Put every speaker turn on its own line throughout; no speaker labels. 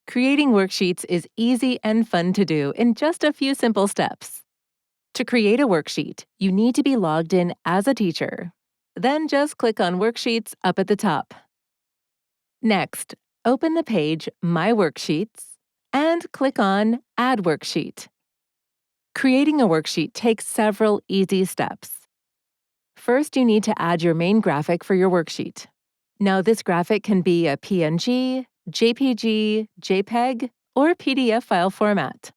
Creating worksheets is easy and fun to do in just a few simple steps. To create a worksheet, you need to be logged in as a teacher. Then just click on Worksheets up at the top. Next, open the page My Worksheets and click on Add Worksheet. Creating a worksheet takes several easy steps. First, you need to add your main graphic for your worksheet. Now, this graphic can be a PNG, JPG, JPEG, or PDF file format.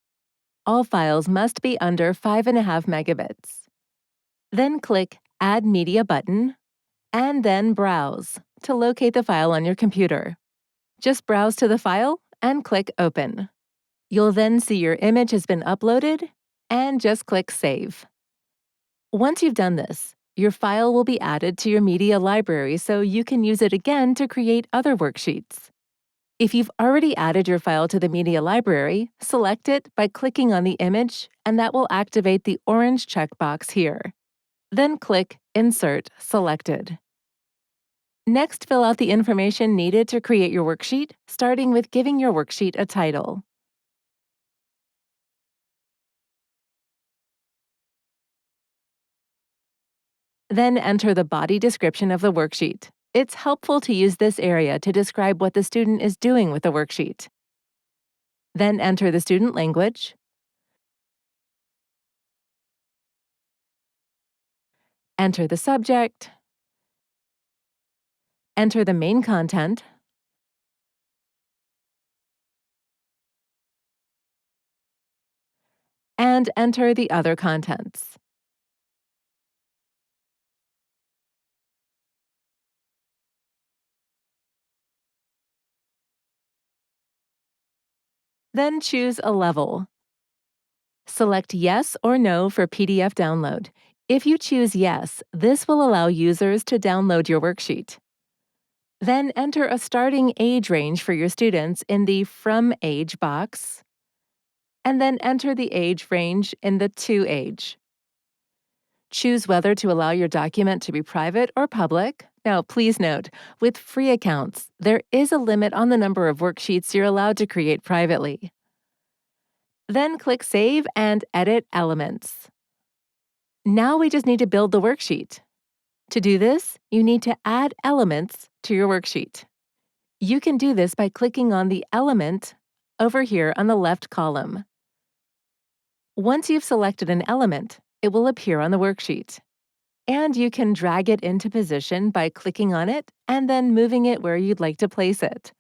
All files must be under 5.5 megabits. Then click Add Media button, and then Browse to locate the file on your computer. Just browse to the file and click Open. You'll then see your image has been uploaded, and just click Save. Once you've done this, your file will be added to your media library so you can use it again to create other worksheets. If you've already added your file to the media library, select it by clicking on the image, and that will activate the orange checkbox here. Then click Insert Selected. Next, fill out the information needed to create your worksheet, starting with giving your worksheet a title. Then enter the body description of the worksheet. It's helpful to use this area to describe what the student is doing with the worksheet. Then enter the student language, enter the subject, enter the main content, and enter the other contents. Then choose a level. Select Yes or No for PDF download. If you choose Yes, this will allow users to download your worksheet. Then enter a starting age range for your students in the From Age box, and then enter the age range in the To Age. Choose whether to allow your document to be private or public. Now, please note, with free accounts, there is a limit on the number of worksheets you're allowed to create privately. Then click Save and Edit Elements. Now we just need to build the worksheet. To do this, you need to add elements to your worksheet. You can do this by clicking on the element over here on the left column. Once you've selected an element, it will appear on the worksheet. And you can drag it into position by clicking on it and then moving it where you'd like to place it.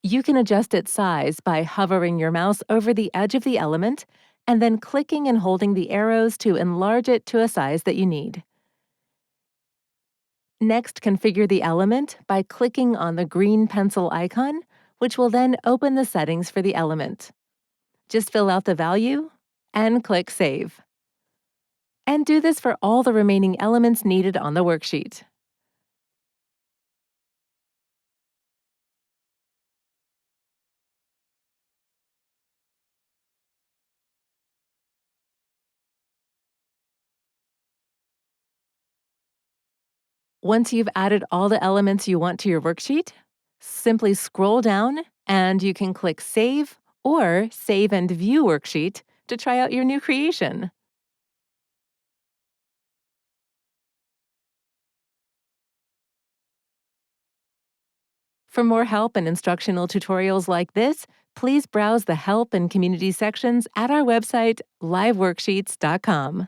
You can adjust its size by hovering your mouse over the edge of the element and then clicking and holding the arrows to enlarge it to a size that you need. Next, configure the element by clicking on the green pencil icon, which will then open the settings for the element. Just fill out the value and click Save. And do this for all the remaining elements needed on the worksheet. Once you've added all the elements you want to your worksheet, simply scroll down and you can click Save or Save and View Worksheet to try out your new creation. For more help and instructional tutorials like this, please browse the Help and Community sections at our website, liveworksheets.com.